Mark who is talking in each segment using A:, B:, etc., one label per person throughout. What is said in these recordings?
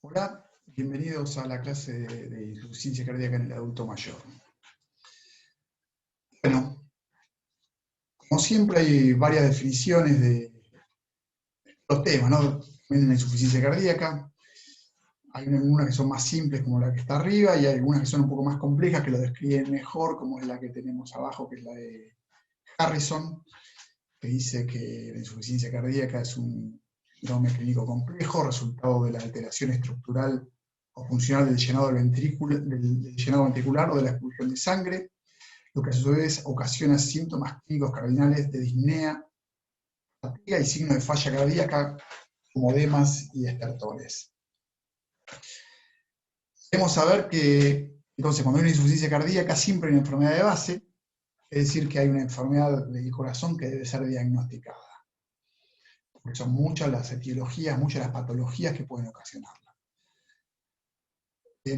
A: Hola, bienvenidos a la clase de insuficiencia cardíaca en el adulto mayor. Bueno, como siempre hay varias definiciones de los temas, ¿no? También la insuficiencia cardíaca. Hay algunas que son más simples, como la que está arriba, y hay algunas que son un poco más complejas, que lo describen mejor, como es la que tenemos abajo, que es la de Harrison, que dice que la insuficiencia cardíaca es un síndrome clínico complejo, resultado de la alteración estructural o funcional del llenado del llenado ventricular o de la expulsión de sangre, lo que a su vez ocasiona síntomas clínicos cardinales de disnea, fatiga y signos de falla cardíaca como edemas y estertores. Debemos saber que, entonces, cuando hay una insuficiencia cardíaca siempre hay una enfermedad de base, es decir, que hay una enfermedad del corazón que debe ser diagnosticada, porque son muchas las etiologías, muchas las patologías que pueden ocasionarla. Se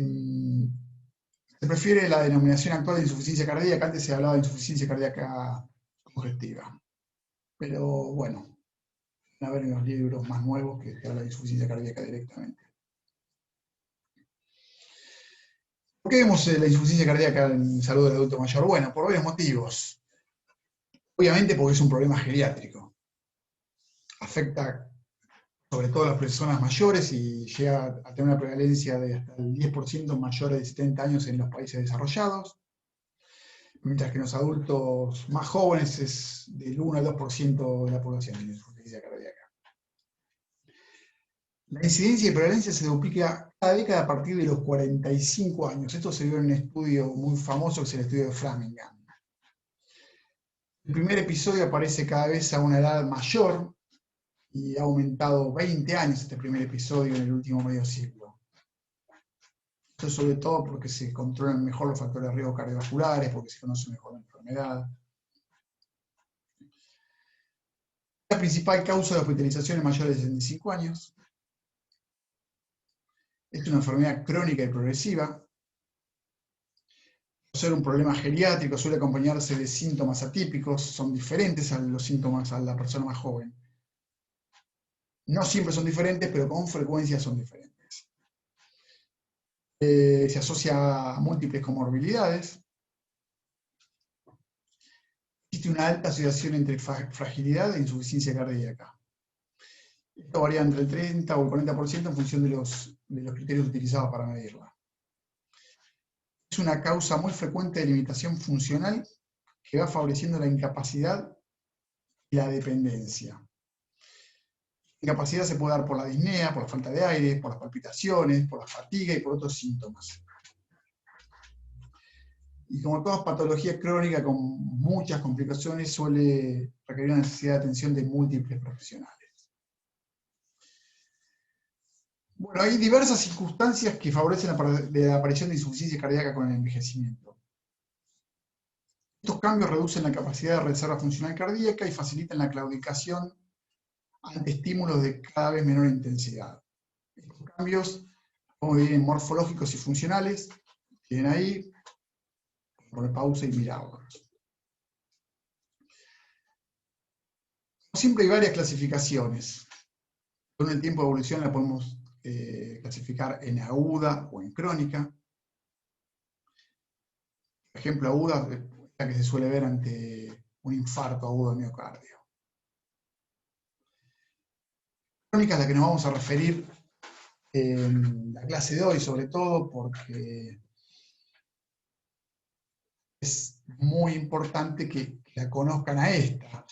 A: prefiere la denominación actual de insuficiencia cardíaca, antes se hablaba de insuficiencia cardíaca congestiva, pero bueno, a ver en los libros más nuevos que se habla de insuficiencia cardíaca directamente. ¿Por qué vemos la insuficiencia cardíaca en salud del adulto mayor? Bueno, por varios motivos. Obviamente porque es un problema geriátrico. Afecta sobre todo a las personas mayores y llega a tener una prevalencia de hasta el 10% mayores de 70 años en los países desarrollados, mientras que en los adultos más jóvenes es del 1 al 2% de la población tiene insuficiencia cardíaca. La incidencia y prevalencia se duplica cada década a partir de los 45 años. Esto se vio en un estudio muy famoso, que es el estudio de Framingham. El primer episodio aparece cada vez a una edad mayor y ha aumentado 20 años este primer episodio en el último medio siglo. Esto sobre todo porque se controlan mejor los factores de riesgo cardiovasculares, porque se conoce mejor la enfermedad. La principal causa de hospitalización en mayores de 65 años. Es una enfermedad crónica y progresiva. Por ser un problema geriátrico, suele acompañarse de síntomas atípicos, son diferentes a los síntomas a la persona más joven. No siempre son diferentes, pero con frecuencia son diferentes. Se asocia a múltiples comorbilidades. Existe una alta asociación entre fragilidad e insuficiencia cardíaca. Esto varía entre el 30 o el 40% en función de los criterios utilizados para medirla. Es una causa muy frecuente de limitación funcional que va favoreciendo la incapacidad y la dependencia. La incapacidad se puede dar por la disnea, por la falta de aire, por las palpitaciones, por la fatiga y por otros síntomas. Y como toda patología crónica con muchas complicaciones, suele requerir una necesidad de atención de múltiples profesionales. Bueno, hay diversas circunstancias que favorecen la aparición de insuficiencia cardíaca con el envejecimiento. Estos cambios reducen la capacidad de reserva funcional cardíaca y facilitan la claudicación ante estímulos de cada vez menor intensidad. Estos cambios, como dirían, morfológicos y funcionales, tienen ahí, poner pausa y mirarlos. Siempre hay varias clasificaciones. Con el tiempo de evolución la podemos clasificar en aguda o en crónica. Por ejemplo, aguda es la que se suele ver ante un infarto agudo de miocardio. Crónica es la que nos vamos a referir en la clase de hoy, sobre todo porque es muy importante que la conozcan a esta,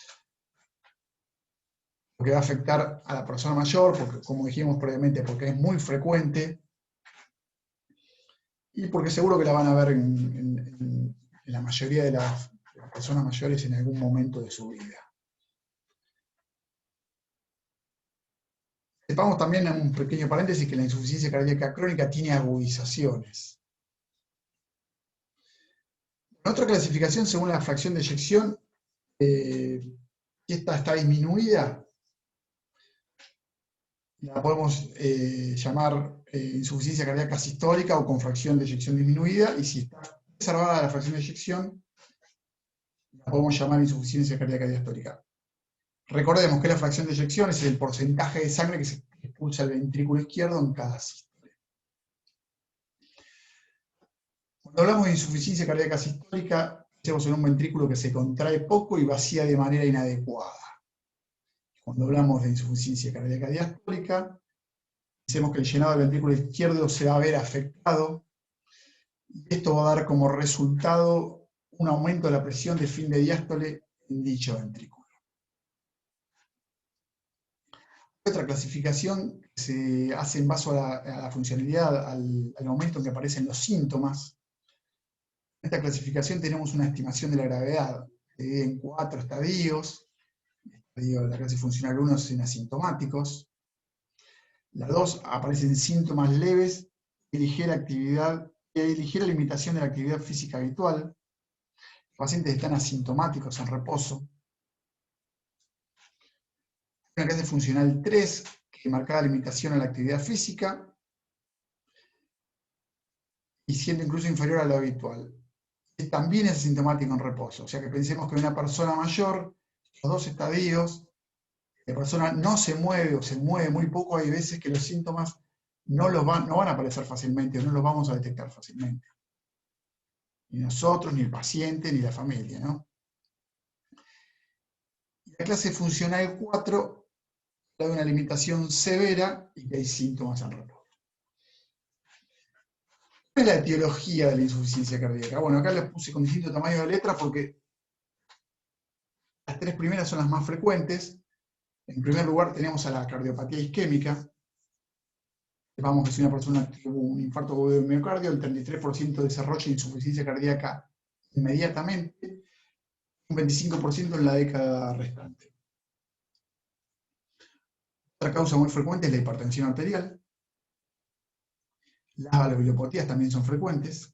A: porque va a afectar a la persona mayor, porque, como dijimos previamente, porque es muy frecuente, y porque seguro que la van a ver en la mayoría de las personas mayores en algún momento de su vida. Sepamos también, en un pequeño paréntesis, que la insuficiencia cardíaca crónica tiene agudizaciones. En otra clasificación, según la fracción de eyección, si esta está disminuida, la podemos llamar insuficiencia cardíaca sistólica o con fracción de eyección disminuida, y si está preservada la fracción de eyección, la podemos llamar insuficiencia cardíaca diastólica. Recordemos que la fracción de eyección es el porcentaje de sangre que se expulsa al ventrículo izquierdo en cada sístole. Cuando hablamos de insuficiencia cardíaca sistólica, pensemos en un ventrículo que se contrae poco y vacía de manera inadecuada. Cuando hablamos de insuficiencia cardíaca diastólica, pensemos que el llenado del ventrículo izquierdo se va a ver afectado, y esto va a dar como resultado un aumento de la presión de fin de diástole en dicho ventrículo. Otra clasificación que se hace en base a la funcionalidad, al momento en que aparecen los síntomas. En esta clasificación tenemos una estimación de la gravedad, en 4 estadios. La clase funcional 1 es en asintomáticos. La 2 aparecen síntomas leves y ligera limitación de la actividad física habitual. Los pacientes están asintomáticos en reposo. Una clase funcional 3, que marca limitación a la actividad física y siendo incluso inferior a lo habitual. También es asintomático en reposo. O sea que pensemos que una persona mayor, los 2 estadios, la persona no se mueve o se mueve muy poco, hay veces que los síntomas no van a aparecer fácilmente o no los vamos a detectar fácilmente. Ni nosotros, ni el paciente, ni la familia, ¿no? La clase funcional 4 da una limitación severa y que hay síntomas en reposo. ¿Cuál es la etiología de la insuficiencia cardíaca? Bueno, acá les puse con distinto tamaño de letra porque las 3 primeras son las más frecuentes. En primer lugar tenemos a la cardiopatía isquémica. Vamos que si una persona tuvo un infarto agudo de miocardio, el 33% desarrolla insuficiencia cardíaca inmediatamente, un 25% en la década restante. Otra causa muy frecuente es la hipertensión arterial. Las valvulopatías también son frecuentes.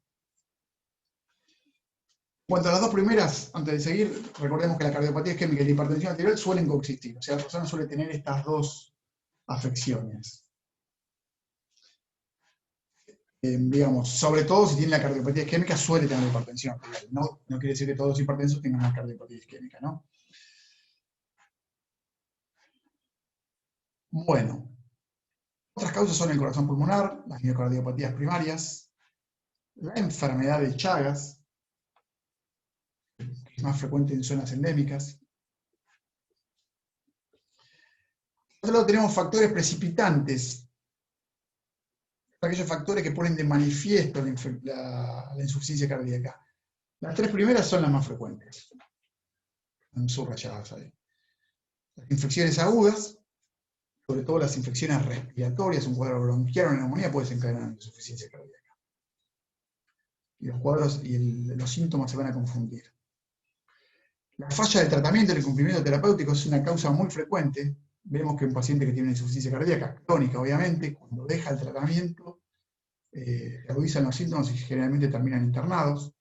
A: En cuanto a las 2 primeras, antes de seguir, recordemos que la cardiopatía isquémica y la hipertensión arterial suelen coexistir, o sea, la persona suele tener estas 2 afecciones. Digamos, sobre todo si tiene la cardiopatía isquémica, suele tener la hipertensión arterial. No quiere decir que todos los hipertensos tengan una cardiopatía isquémica, ¿no? Bueno, otras causas son el corazón pulmonar, las miocardiopatías primarias, la enfermedad de Chagas, que es más frecuente en zonas endémicas. Por otro lado tenemos factores precipitantes, aquellos factores que ponen de manifiesto la insuficiencia cardíaca. Las 3 primeras son las más frecuentes, están subrayadas ahí. Las infecciones agudas, sobre todo las infecciones respiratorias, un cuadro bronquial o una neumonía puede desencadenar insuficiencia cardíaca. Y los cuadros y los síntomas se van a confundir. La falla del tratamiento y el incumplimiento terapéutico es una causa muy frecuente. Vemos que un paciente que tiene una insuficiencia cardíaca, crónica obviamente, cuando deja el tratamiento, agudizan los síntomas y generalmente terminan internados.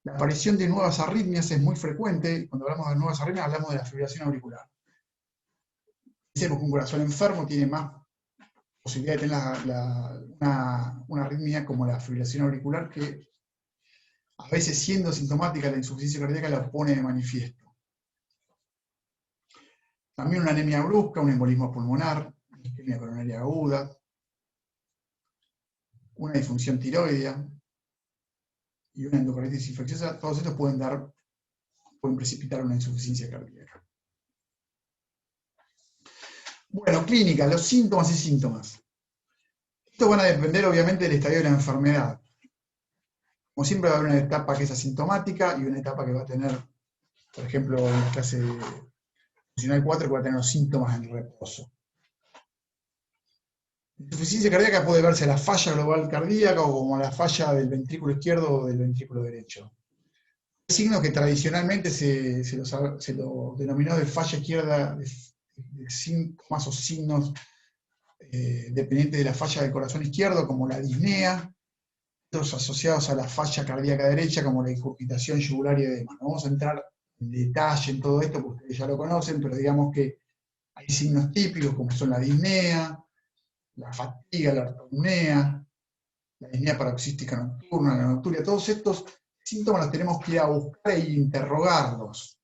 A: La aparición de nuevas arritmias es muy frecuente. Cuando hablamos de nuevas arritmias hablamos de la fibrilación auricular. Pensemos que un corazón enfermo tiene más posibilidad de tener una arritmia como la fibrilación auricular, que a veces siendo sintomática la insuficiencia cardíaca la pone de manifiesto. También una anemia brusca, un embolismo pulmonar, una isquemia coronaria aguda, una disfunción tiroidea y una endocarditis infecciosa, todos estos pueden precipitar una insuficiencia cardíaca. Bueno, clínica, los síntomas y síntomas. Estos van a depender obviamente del estadio de la enfermedad. Como siempre va a haber una etapa que es asintomática y una etapa que va a tener, por ejemplo, en la clase funcional 4, que va a tener los síntomas en reposo. La insuficiencia cardíaca puede verse la falla global cardíaca o como la falla del ventrículo izquierdo o del ventrículo derecho. Hay signos que tradicionalmente se lo denominó de falla izquierda, de síntomas o signos dependientes de la falla del corazón izquierdo, como la disnea, otros asociados a la falla cardíaca derecha, como la incurgitación yugular y edema. No vamos a entrar en detalle en todo esto, porque ustedes ya lo conocen, pero digamos que hay signos típicos como son la disnea, la fatiga, la ortopnea, la disnea paroxística nocturna, la nocturia. Todos estos síntomas los tenemos que ir a buscar e interrogarlos.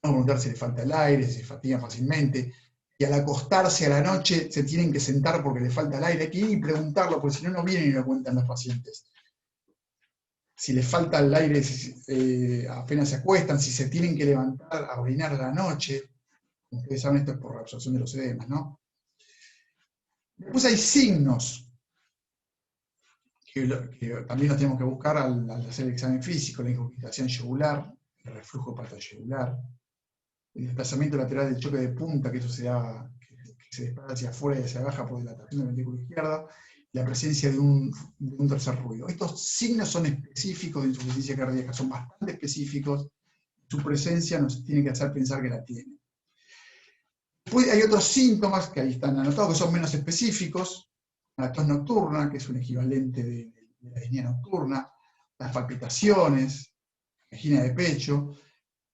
A: Vamos a preguntar si le falta el aire, si se fatiga fácilmente. y al acostarse a la noche se tienen que sentar porque le falta el aire. Hay que ir y preguntarlo, porque si no, no vienen y lo cuentan los pacientes. Si les falta el aire, apenas se acuestan, si se tienen que levantar a orinar a la noche. Como ustedes saben, esto es por la absorción de los edemas, ¿no? Después hay signos que también los tenemos que buscar al hacer el examen físico: la incurgitación yugular, el reflujo hepatoyugular, el desplazamiento lateral del choque de punta, que eso que se desplaza hacia afuera y hacia abajo por dilatación del ventrículo izquierdo, y la presencia de un tercer ruido. Estos signos son específicos de insuficiencia cardíaca, son bastante específicos. Su presencia nos tiene que hacer pensar que la tiene. Después hay otros síntomas que ahí están anotados, que son menos específicos: la tos nocturna, que es un equivalente de la disnea nocturna, las palpitaciones, la angina de pecho,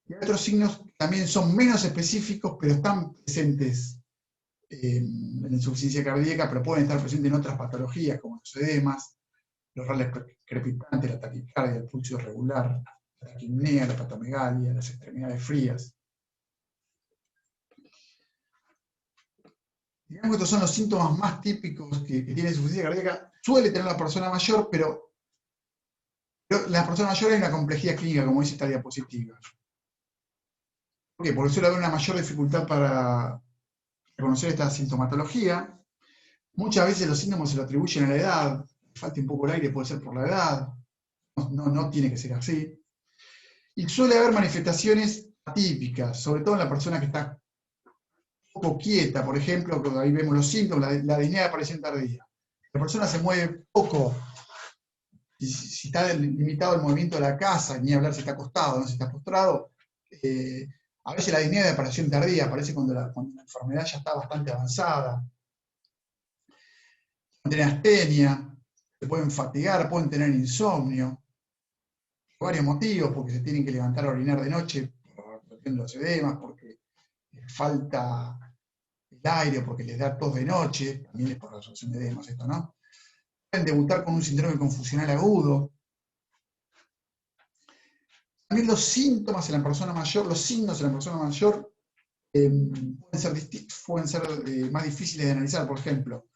A: y hay otros signos que también son menos específicos, pero están presentes en la insuficiencia cardíaca, pero pueden estar presentes en otras patologías, como los edemas, los rales crepitantes, la taquicardia, el pulso irregular, la taquipnea, la hepatomegalia, las extremidades frías. Digamos que estos son los síntomas más típicos que tiene insuficiencia cardíaca. Suele tener la persona mayor, pero la persona mayor hay una complejidad clínica, como dice esta diapositiva. ¿Por qué? Porque suele haber una mayor dificultad para reconocer esta sintomatología. Muchas veces los síntomas se lo atribuyen a la edad. Falta un poco el aire, puede ser por la edad. No tiene que ser así. Y suele haber manifestaciones atípicas, sobre todo en la persona que está un poco quieta. Por ejemplo, ahí vemos los síntomas, la disnea de aparición tardía. La persona se mueve poco. Si está limitado el movimiento de la casa, ni hablar si está acostado, no si está postrado, a veces la disnea de aparición tardía aparece cuando la enfermedad ya está bastante avanzada. Pueden tener astenia, se pueden fatigar, pueden tener insomnio, por varios motivos: porque se tienen que levantar a orinar de noche por los edemas, porque les falta el aire, porque les da tos de noche, también es por la absorción de edemas esto, ¿no? Pueden debutar con un síndrome confusional agudo. También los síntomas en la persona mayor, los signos en la persona mayor pueden ser más difíciles de analizar. Por ejemplo,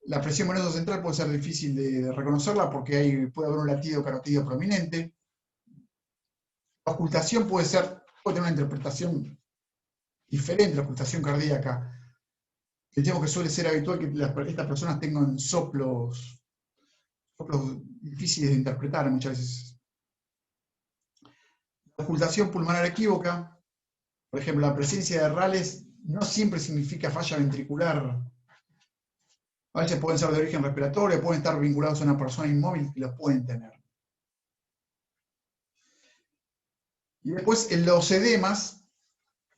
A: la presión venosa central puede ser difícil de reconocerla porque puede haber un latido carotídeo prominente. La ocultación puede tener una interpretación diferente, la ocultación cardíaca. Decimos que suele ser habitual que estas personas tengan soplos difíciles de interpretar muchas veces. La ocultación pulmonar equívoca, por ejemplo, la presencia de rales no siempre significa falla ventricular. A veces pueden ser de origen respiratorio, pueden estar vinculados a una persona inmóvil y los pueden tener. Y después los edemas,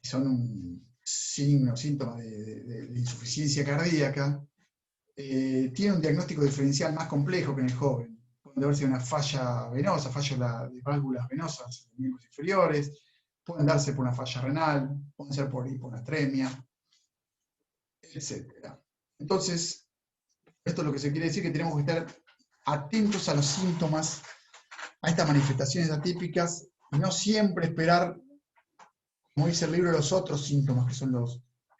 A: que son un síntoma de insuficiencia cardíaca, tienen un diagnóstico diferencial más complejo que en el joven. Pueden darse una falla venosa, falla de válvulas venosas en miembros inferiores, pueden darse por una falla renal, pueden ser por hiponatremia, etc. Entonces, esto es lo que se quiere decir, que tenemos que estar atentos a los síntomas, a estas manifestaciones atípicas, y no siempre esperar, como dice el libro, los otros síntomas que son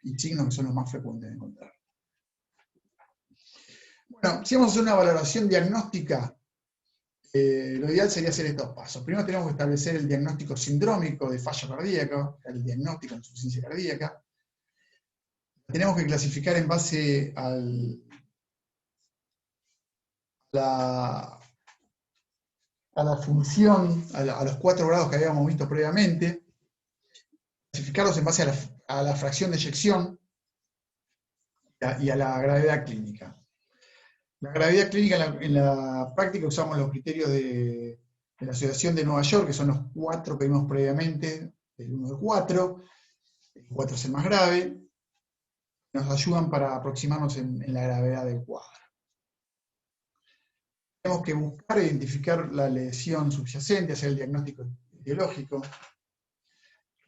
A: y signos que son los más frecuentes de encontrar. Bueno, si vamos a hacer una valoración diagnóstica, lo ideal sería hacer estos pasos. Primero tenemos que establecer el diagnóstico sindrómico de falla cardíaca, el diagnóstico de insuficiencia cardíaca. Tenemos que clasificar en base a la función, a los 4 grados que habíamos visto previamente, clasificarlos en base a la fracción de eyección y a la gravedad clínica. La gravedad clínica en la práctica usamos los criterios de la Asociación de Nueva York, que son los 4 que vimos previamente, el 1 del 4, el 4 es el más grave, nos ayudan para aproximarnos en la gravedad del cuadro. Tenemos que buscar e identificar la lesión subyacente, hacer el diagnóstico etiológico.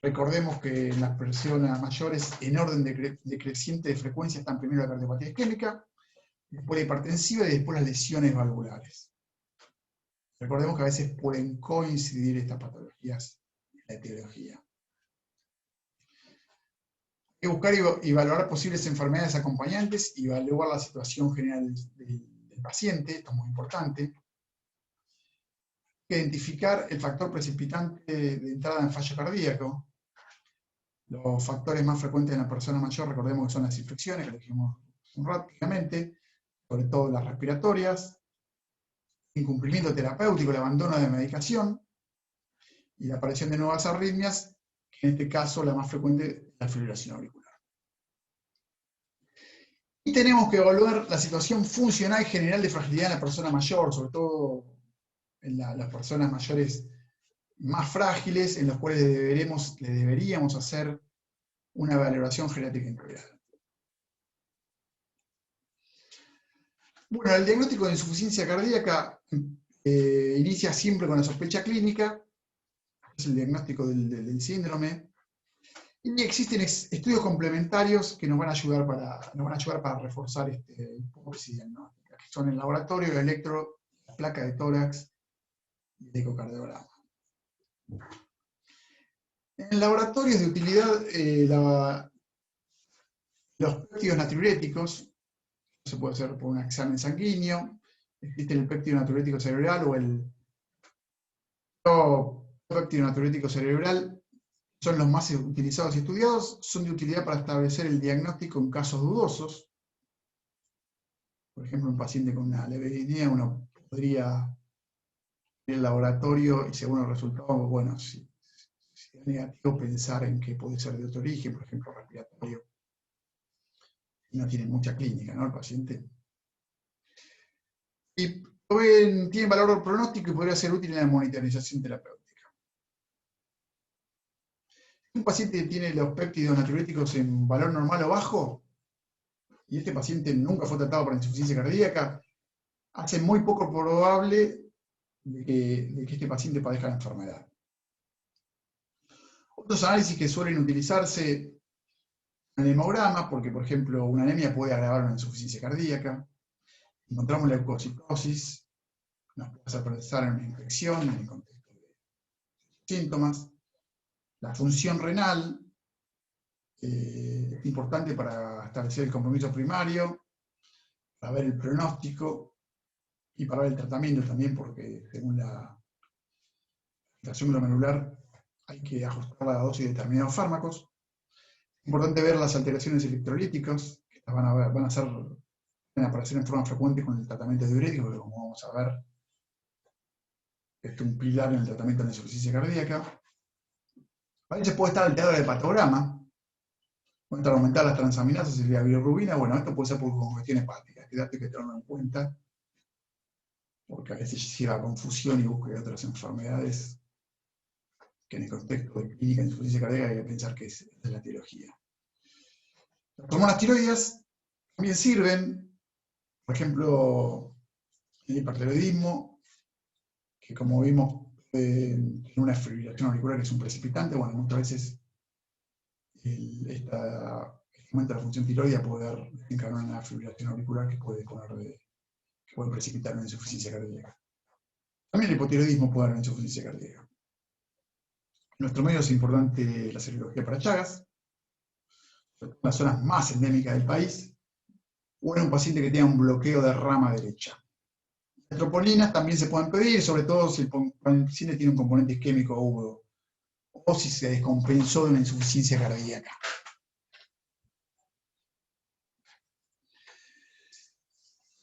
A: Recordemos que en las personas mayores, en orden decreciente de frecuencia, están primero la cardiopatía isquémica, después la hipertensiva y después las lesiones valvulares. Recordemos que a veces pueden coincidir estas patologías en la etiología. Hay que buscar y valorar posibles enfermedades acompañantes y evaluar la situación general del paciente, esto es muy importante. Hay que identificar el factor precipitante de entrada en fallo cardíaco. Los factores más frecuentes en la persona mayor, recordemos que son las infecciones, que lo dijimos rápidamente, sobre todo las respiratorias, incumplimiento terapéutico, el abandono de medicación y la aparición de nuevas arritmias, que en este caso la más frecuente es la fibrilación auricular. Y tenemos que evaluar la situación funcional general de fragilidad en la persona mayor, sobre todo en las personas mayores más frágiles, en los cuales le deberíamos hacer una valoración genética integral. Bueno, el diagnóstico de insuficiencia cardíaca inicia siempre con la sospecha clínica, es el diagnóstico del síndrome, y existen estudios complementarios que nos van a ayudar para reforzar esta hipótesis diagnóstica, que son el laboratorio, el electro, la placa de tórax y el ecocardiograma. En el laboratorio es de utilidad los péptidos natriuréticos, se puede hacer por un examen sanguíneo, existe el péptido natriurético cerebral o el péptido natriurético cerebral, son los más utilizados y estudiados, son de utilidad para establecer el diagnóstico en casos dudosos. Por ejemplo, un paciente con una leve disnea, uno podría ir al laboratorio y según los resultados, bueno, si es negativo, pensar en que puede ser de otro origen, por ejemplo, respiratorio. Y no tiene mucha clínica, ¿no? El paciente. Y tiene valor pronóstico y podría ser útil en la monitorización terapéutica. Si un paciente tiene los péptidos natriuréticos en valor normal o bajo, y este paciente nunca fue tratado para insuficiencia cardíaca, hace muy poco probable de que este paciente padezca la enfermedad. Otros análisis que suelen utilizarse en el hemograma, porque por ejemplo una anemia puede agravar una insuficiencia cardíaca, encontramos la leucocitosis, nos puede hacer pensar en una infección en el contexto de síntomas, la función renal, es importante para establecer el compromiso primario, para ver el pronóstico y para ver el tratamiento también, porque según la filtración glomerular hay que ajustar la dosis de determinados fármacos. Es importante ver las alteraciones electrolíticas, que van a aparecer en forma frecuente con el tratamiento diurético, porque como vamos a ver, es un pilar en el tratamiento de la insuficiencia cardíaca. A veces puede estar alterado el hepatograma, puede estar aumentadas las transaminasas y la bilirrubina. Bueno, esto puede ser por congestión hepática, este dato hay que tenerlo en cuenta, porque a veces lleva a confusión y búsqueda de otras enfermedades que en el contexto de clínica de insuficiencia cardíaca hay que pensar que es de la etiología. Las hormonas tiroides también sirven, por ejemplo, el hipertiroidismo, que como vimos tiene una fibrilación auricular que es un precipitante. Bueno, muchas veces este aumento de la función tiroidea puede desencadenar una fibrilación auricular que puede precipitar una insuficiencia cardíaca. También el hipotiroidismo puede dar una insuficiencia cardíaca. En nuestro medio es importante la serología para Chagas, en las zonas más endémicas del país, o en un paciente que tenga un bloqueo de rama derecha. Las tropolinas también se pueden pedir, sobre todo si el paciente tiene un componente isquémico agudo, o si se descompensó de una insuficiencia cardíaca.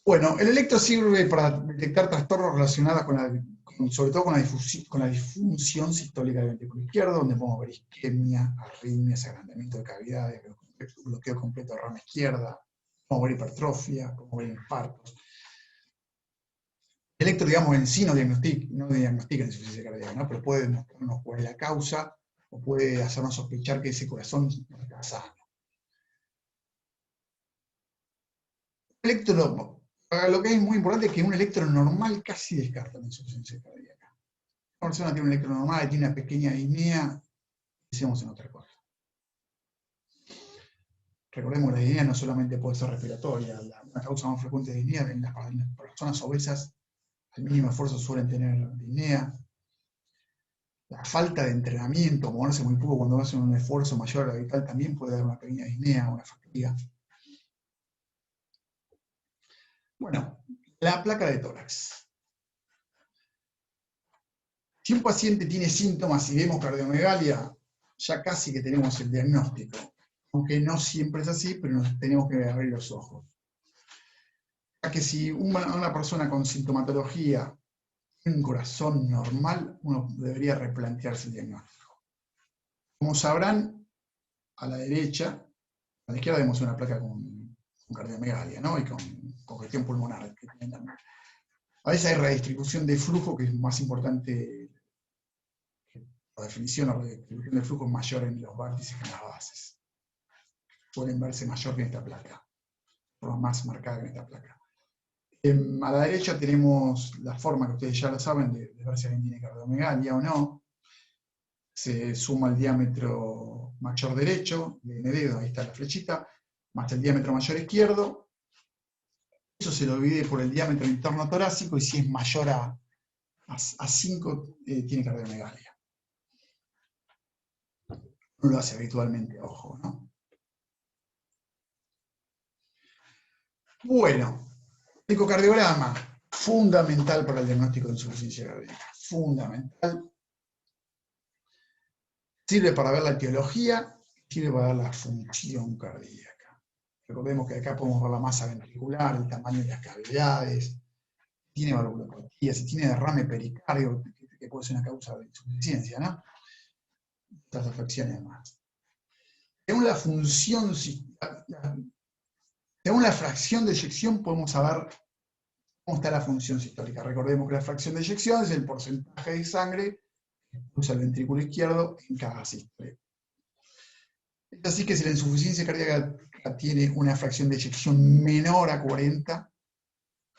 A: Bueno, el electro sirve para detectar trastornos relacionados sobre todo con la disfunción sistólica del ventrículo izquierdo, donde podemos ver isquemia, arritmias, agrandamiento de cavidades, bloqueo completo de rama izquierda, podemos ver hipertrofia, podemos ver infartos. El electro, digamos, en sí no diagnostica la insuficiencia cardíaca, ¿no? Pero puede mostrarnos cuál es la causa, o puede hacernos sospechar que ese corazón no está sano. El electro, lo que es muy importante es que un electro normal casi descarta la insuficiencia cardíaca. Una persona tiene un electro normal y tiene una pequeña disnea, pensemos en otra cosa. Recordemos que la disnea no solamente puede ser respiratoria, la causa más frecuente de disnea en las personas obesas, al mínimo esfuerzo suelen tener disnea. La falta de entrenamiento, moverse muy poco cuando hacen un esfuerzo mayor al habitual, también puede dar una pequeña disnea, una fatiga. Bueno, la placa de tórax. Si un paciente tiene síntomas y vemos cardiomegalia, ya casi que tenemos el diagnóstico. Aunque no siempre es así, pero nos tenemos que abrir los ojos. Ya que si una persona con sintomatología tiene un corazón normal, uno debería replantearse el diagnóstico. Como sabrán, a la derecha, a la izquierda vemos una placa con cardiomegalia, ¿no? Y con congestión pulmonar. A veces hay redistribución de flujo, que es más importante. La definición o redistribución de flujo es mayor en los vértices que en las bases. Pueden verse mayor que en esta placa, de forma más marcada que en esta placa. A la derecha tenemos la forma que ustedes ya lo saben de ver si alguien tiene cardiomegalia o no. Se suma el diámetro mayor derecho, de dedo, ahí está la flechita, más el diámetro mayor izquierdo. Eso se lo divide por el diámetro interno torácico y si es mayor a 5, tiene cardiomegalia. No lo hace habitualmente, ojo, ¿no? Bueno, ecocardiograma, fundamental para el diagnóstico de insuficiencia cardíaca, fundamental. Sirve para ver la etiología, sirve para ver la función cardíaca. Recordemos que acá podemos ver la masa ventricular, el tamaño de las cavidades, tiene valvulopatía, si tiene derrame pericardio, que puede ser una causa de insuficiencia, ¿no? Estas afecciones más. Según la función, según la fracción de eyección, podemos saber cómo está la función sistólica. Recordemos que la fracción de eyección es el porcentaje de sangre que usa el ventrículo izquierdo en cada sístole. Es así que si la insuficiencia cardíaca tiene una fracción de eyección menor a 40,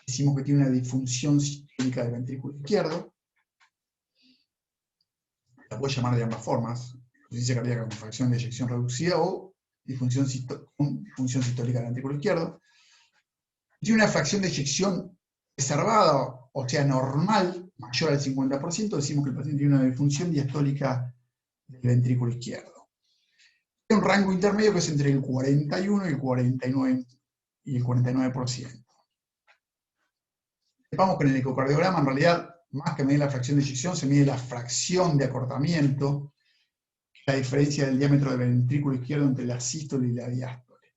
A: decimos que tiene una disfunción sistólica del ventrículo izquierdo. La puede llamar de ambas formas, insuficiencia cardíaca con fracción de eyección reducida o disfunción sistólica del ventrículo izquierdo. Tiene una fracción de eyección preservada, o sea, normal, mayor al 50%, decimos que el paciente tiene una disfunción diastólica del ventrículo izquierdo. Hay un rango intermedio que es entre el 41 y el 49%. Sepamos que en el ecocardiograma, en realidad, más que medir la fracción de eyección, se mide la fracción de acortamiento, que es la diferencia del diámetro del ventrículo izquierdo entre la sístole y la diástole.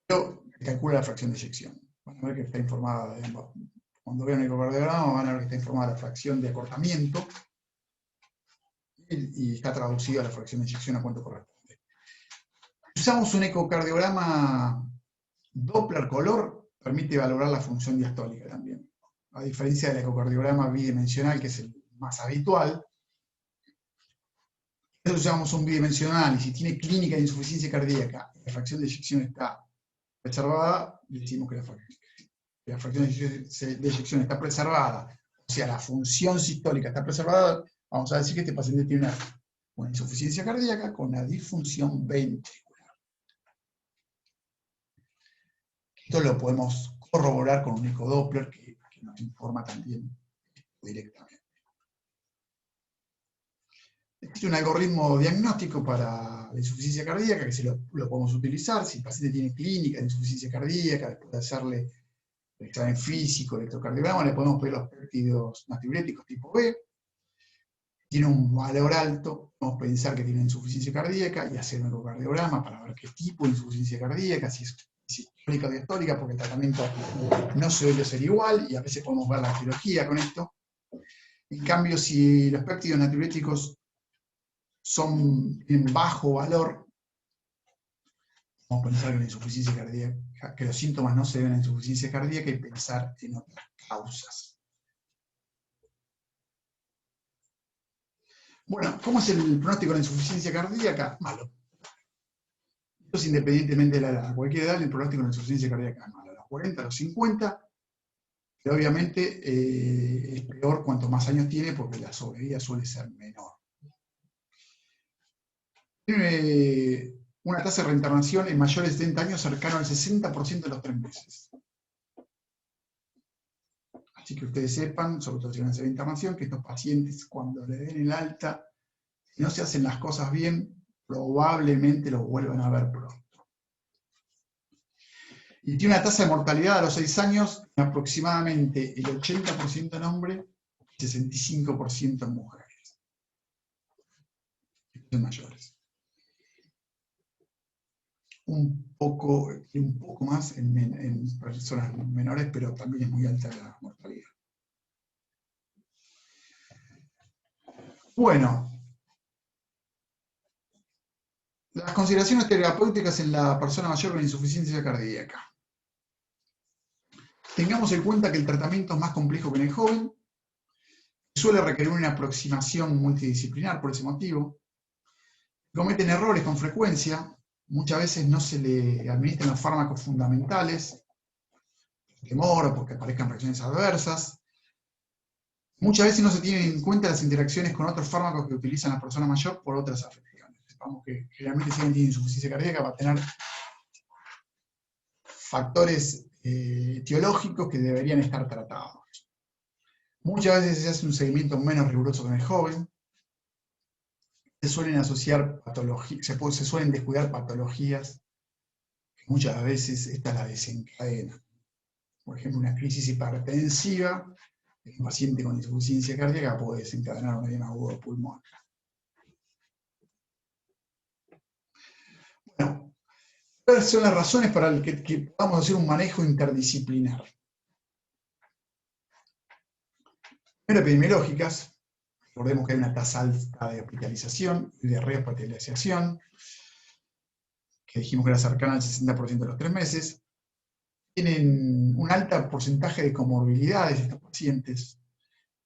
A: Pero calcula la fracción de eyección. Van a ver que está informada de ambos. Cuando vean el ecocardiograma van a ver que está informada la fracción de acortamiento y está traducida la fracción de eyección a cuánto corresponde. Usamos un ecocardiograma Doppler color, permite valorar la función diastólica también. A diferencia del ecocardiograma bidimensional, que es el más habitual. Nosotros usamos un bidimensional y si tiene clínica de insuficiencia cardíaca y la fracción de eyección está preservada, decimos que la fracción de eyección está preservada, o sea, la función sistólica está preservada, vamos a decir que este paciente tiene una insuficiencia cardíaca con una disfunción ventricular. Esto lo podemos corroborar con un ecodoppler que nos informa también directamente. Existe un algoritmo diagnóstico para la insuficiencia cardíaca que lo podemos utilizar. Si el paciente tiene clínica de insuficiencia cardíaca, después de hacerle el examen físico, el electrocardiograma, le podemos pedir los péptidos natriuréticos tipo B. Tiene un valor alto, podemos pensar que tiene insuficiencia cardíaca y hacer un ecocardiograma para ver qué tipo de insuficiencia cardíaca, si es sistólica o diastólica, porque el tratamiento no suele ser igual y a veces podemos ver la etiología con esto. En cambio, si los péptidos natriuréticos son en bajo valor, vamos a pensar que la insuficiencia cardíaca, que los síntomas no se deben a insuficiencia cardíaca y pensar en otras causas. Bueno, ¿cómo es el pronóstico de la insuficiencia cardíaca? Malo. Esto es independientemente de la edad. A cualquier edad el pronóstico de la insuficiencia cardíaca es malo. A los 40, a los 50, pero obviamente es peor cuanto más años tiene porque la sobrevida suele ser menor. Tiene una tasa de reinternación en mayores de 70 años cercano al 60% de los 3 meses. Al Así que ustedes sepan, sobre todo si van a hacer internación, que estos pacientes cuando le den el alta, si no se hacen las cosas bien, probablemente los vuelvan a ver pronto. Y tiene una tasa de mortalidad a los 6 años de aproximadamente el 80% en hombres y 65% en mujeres. En mayores. Un poco más en personas menores, pero también es muy alta la mortalidad. Bueno, las consideraciones terapéuticas en la persona mayor con insuficiencia cardíaca. Tengamos en cuenta que el tratamiento es más complejo que en el joven, suele requerir una aproximación multidisciplinar por ese motivo, cometen errores con frecuencia, muchas veces no se le administran los fármacos fundamentales, por temor o porque aparezcan reacciones adversas, muchas veces no se tienen en cuenta las interacciones con otros fármacos que utilizan la persona mayor por otras afecciones. Sepamos que generalmente si alguien tiene insuficiencia cardíaca va a tener factores etiológicos que deberían estar tratados. Muchas veces se hace un seguimiento menos riguroso que en el joven, se suelen asociar patologías, se suelen descuidar patologías que muchas veces estas las desencadenan. Por ejemplo, una crisis hipertensiva en un paciente con insuficiencia cardíaca puede desencadenar un edema agudo de pulmón. Bueno, ¿cuáles son las razones para que podamos hacer un manejo interdisciplinar? Primero, epidemiológicas. Recordemos que hay una tasa alta de hospitalización y de rehospitalización, que dijimos que era cercana al 60% de los 3 meses. Tienen un alto porcentaje de comorbilidades estos pacientes,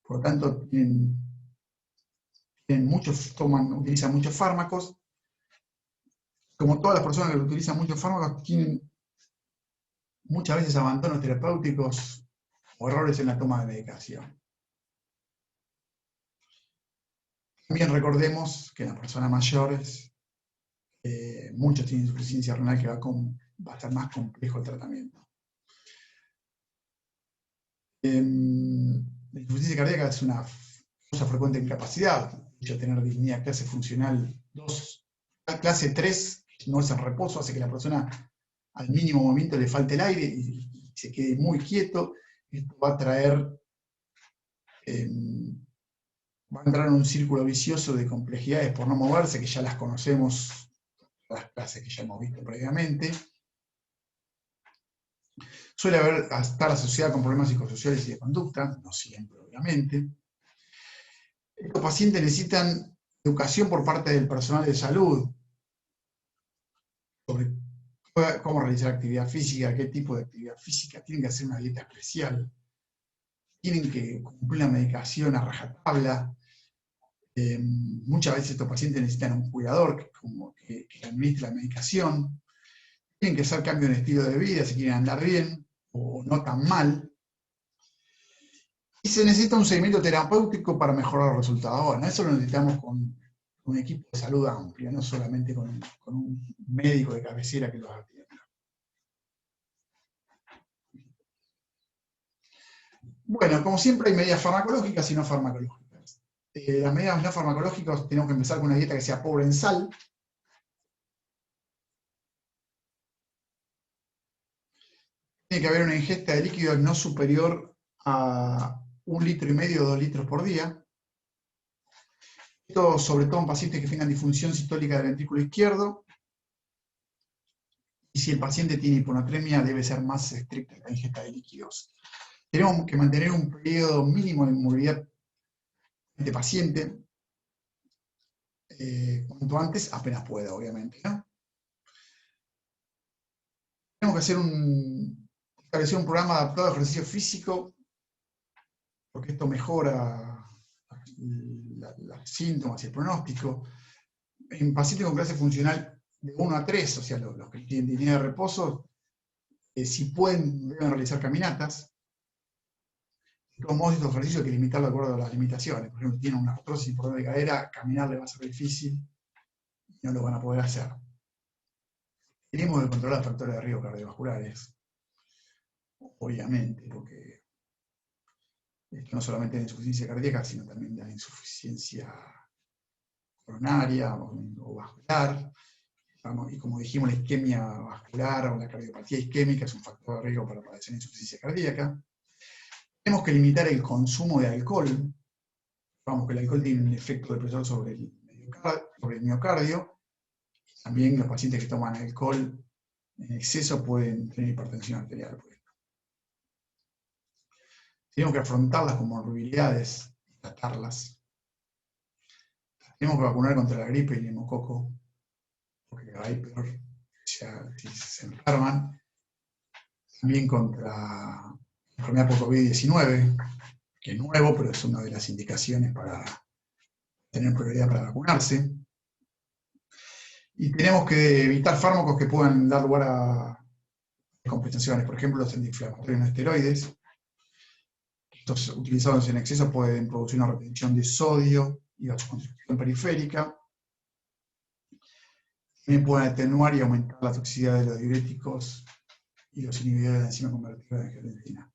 A: por lo tanto utilizan muchos fármacos. Como todas las personas que utilizan muchos fármacos, tienen muchas veces abandonos terapéuticos o errores en la toma de medicación. También recordemos que en las personas mayores, muchos tienen insuficiencia renal que va a ser más complejo el tratamiento. La insuficiencia cardíaca es una causa frecuente de incapacidad, de hecho tener disnea clase funcional 2, clase 3, no es en reposo, hace que la persona al mínimo movimiento le falte el aire y se quede muy quieto. Esto va a traer, va a entrar en un círculo vicioso de complejidades por no moverse, que ya las conocemos, las clases que ya hemos visto previamente. Suele estar asociada con problemas psicosociales y de conducta, no siempre, obviamente. Estos pacientes necesitan educación por parte del personal de salud sobre cómo realizar actividad física, qué tipo de actividad física, tienen que hacer una dieta especial, tienen que cumplir la medicación a rajatabla. Muchas veces estos pacientes necesitan un cuidador que administre la medicación, tienen que hacer cambios en estilo de vida si quieren andar bien o no tan mal. Y se necesita un seguimiento terapéutico para mejorar los resultados. Bueno, eso lo necesitamos con un equipo de salud amplio, no solamente con un médico de cabecera que los atienda. Bueno, como siempre hay medidas farmacológicas y no farmacológicas. Las medidas no farmacológicas tenemos que empezar con una dieta que sea pobre en sal. Tiene que haber una ingesta de líquidos no superior a 1,5 litros o 2 litros por día. Esto sobre todo en pacientes que tengan disfunción sistólica del ventrículo izquierdo. Y si el paciente tiene hiponatremia, debe ser más estricta la ingesta de líquidos. Tenemos que mantener un periodo mínimo de inmovilidad de paciente, cuanto antes, apenas pueda, obviamente, ¿no? Tenemos que establecer un programa adaptado de ejercicio físico, porque esto mejora los síntomas y el pronóstico. En pacientes con clase funcional de 1 a 3, o sea, los que tienen dignidad de reposo, si pueden, deben realizar caminatas. De todos modos, estos ejercicios hay que limitarlo de acuerdo a las limitaciones. Por ejemplo, si tienen una artrosis por dolor de cadera, caminar le va a ser difícil y no lo van a poder hacer. Tenemos que controlar los factores de riesgo cardiovasculares, obviamente, porque Esto no solamente de insuficiencia cardíaca, sino también de insuficiencia coronaria o vascular. Y como dijimos, la isquemia vascular o la cardiopatía isquémica es un factor de riesgo para padecer insuficiencia cardíaca. Tenemos que limitar el consumo de alcohol. Vamos, que el alcohol tiene un efecto depresor sobre el miocardio. También los pacientes que toman alcohol en exceso pueden tener hipertensión arterial. Tenemos que afrontar las comorbilidades y tratarlas. Tenemos que vacunar contra la gripe y el neumococo, porque hay peor si se enferman. También contra la enfermedad por COVID-19, que es nuevo, pero es una de las indicaciones para tener prioridad para vacunarse. Y tenemos que evitar fármacos que puedan dar lugar a compensaciones, por ejemplo, los antiinflamatorios no esteroides. Estos utilizados en exceso pueden producir una retención de sodio y vasoconstricción periférica. También pueden atenuar y aumentar la toxicidad de los diuréticos y los inhibidores de la enzima convertidora de angiotensina.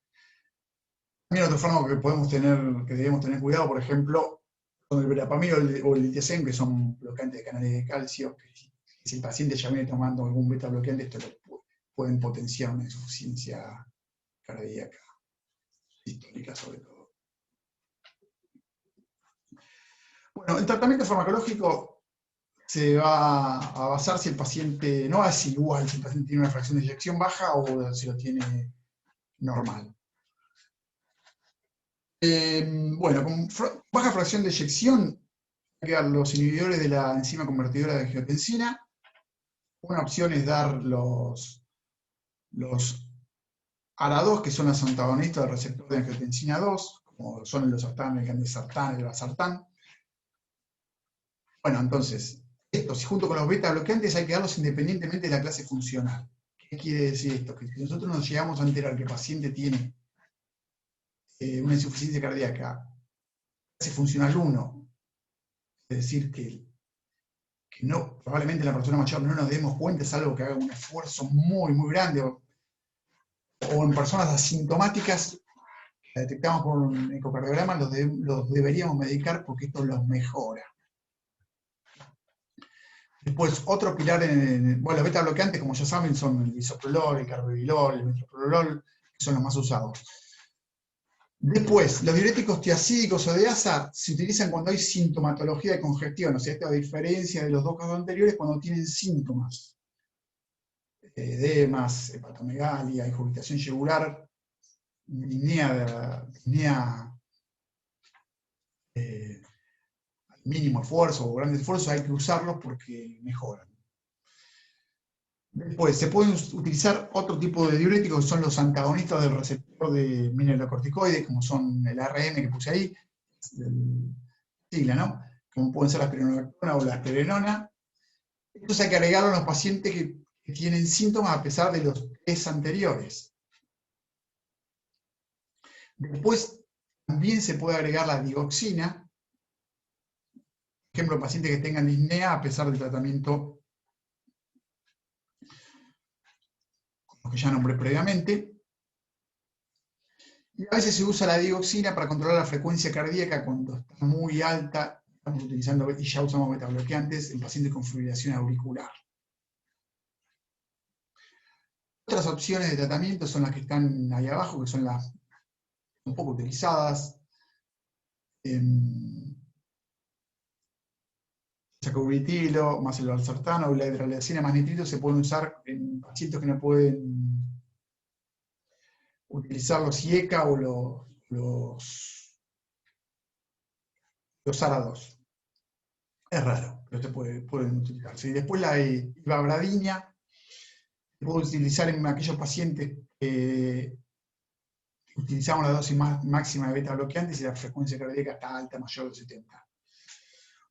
A: También otro fármaco que debemos tener cuidado, por ejemplo, con el verapamil o el litiazem, que son bloqueantes de canales de calcio, que si el paciente ya viene tomando algún beta bloqueante, esto pueden potenciar una insuficiencia cardíaca, histórica sobre todo. Bueno, el tratamiento farmacológico se va a basar si el paciente, no es igual si el paciente tiene una fracción de eyección baja o si lo tiene normal. Bueno, con baja fracción de eyección, hay que dar los inhibidores de la enzima convertidora de angiotensina. Una opción es dar los ARA2, que son los antagonistas del receptor de angiotensina 2, como son el losartán, el candesartán, el valsartán. Bueno, entonces, estos junto con los beta bloqueantes hay que darlos independientemente de la clase funcional. ¿Qué quiere decir esto? Que si nosotros nos llegamos a enterar que el paciente tiene una insuficiencia cardíaca, clase funcional 1, es decir, que no, probablemente la persona mayor no nos demos cuenta, es algo que haga un esfuerzo muy, muy grande, o en personas asintomáticas, la detectamos por un ecocardiograma, los deberíamos medicar porque esto los mejora. Después, otro pilar bueno, los beta bloqueantes, como ya saben, son el bisoprolol, el carvedilol, el metoprolol, que son los más usados. Después, los diuréticos tiacídicos o de ASA se utilizan cuando hay sintomatología de congestión, o sea, esta diferencia de los dos casos anteriores cuando tienen síntomas. Edemas, hepatomegalia, ingurgitación yugular, disnea al mínimo esfuerzo o grandes esfuerzos, hay que usarlos porque mejoran. Después, se pueden utilizar otro tipo de diuréticos que son los antagonistas del receptor de mineralocorticoides, como son el ARM que puse ahí, sigla, ¿no? Como pueden ser la aspironolactona o la aspirenona. Entonces hay que agregarlo a los pacientes que tienen síntomas a pesar de los test anteriores. Después, también se puede agregar la digoxina, por ejemplo, en pacientes que tengan disnea a pesar del tratamiento como que ya nombré previamente. Y a veces se usa la digoxina para controlar la frecuencia cardíaca cuando está muy alta. Estamos utilizando y ya usamos betabloqueantes en pacientes con fibrilación auricular. Otras opciones de tratamiento son las que están ahí abajo, que son las un poco utilizadas. Sacubitrilo, más el valsartano o la hidralazina más nitrito se pueden usar en pacientes que no pueden utilizar los IECA o los ARA2. Es raro, pero se pueden utilizarse. Y después la ivabradina se puede utilizar en aquellos pacientes que utilizamos la dosis máxima de beta bloqueantes y la frecuencia cardíaca está alta, mayor de 70.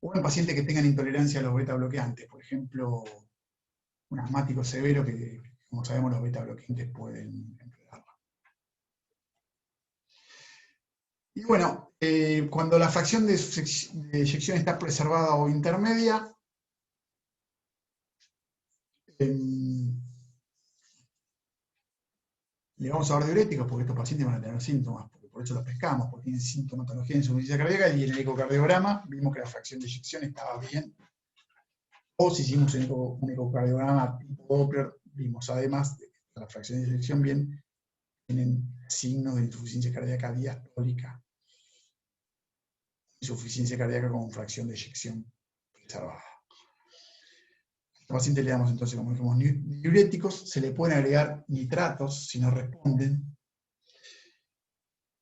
A: O en pacientes que tengan intolerancia a los beta bloqueantes, por ejemplo, un asmático severo que, como sabemos, los beta bloqueantes pueden empeorarlo. Y bueno, cuando la fracción de eyección está preservada o intermedia, le vamos a dar diuréticos porque estos pacientes van a tener síntomas, porque por eso los pescamos, porque tienen sintomatología de insuficiencia cardíaca, y en el ecocardiograma vimos que la fracción de eyección estaba bien. O si hicimos un ecocardiograma tipo Doppler, vimos además de que la fracción de eyección bien, tienen signos de insuficiencia cardíaca diastólica, insuficiencia cardíaca con fracción de eyección preservada. Al paciente le damos entonces, como dijimos, diuréticos, se le pueden agregar nitratos si no responden.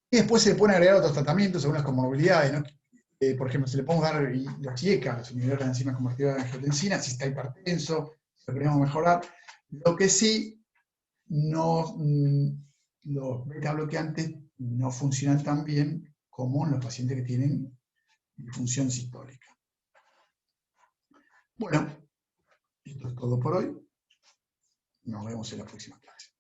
A: Y después se le pueden agregar otros tratamientos según las comorbilidades, ¿no? Por ejemplo, se le podemos dar los IECA, los inhibidores de enzimas convertidoras de angiotensina, si está hipertenso, si lo queremos mejorar. Lo que sí, los beta bloqueantes no funcionan tan bien como en los pacientes que tienen disfunción sistólica. Bueno, esto es todo por hoy. Nos vemos en la próxima clase.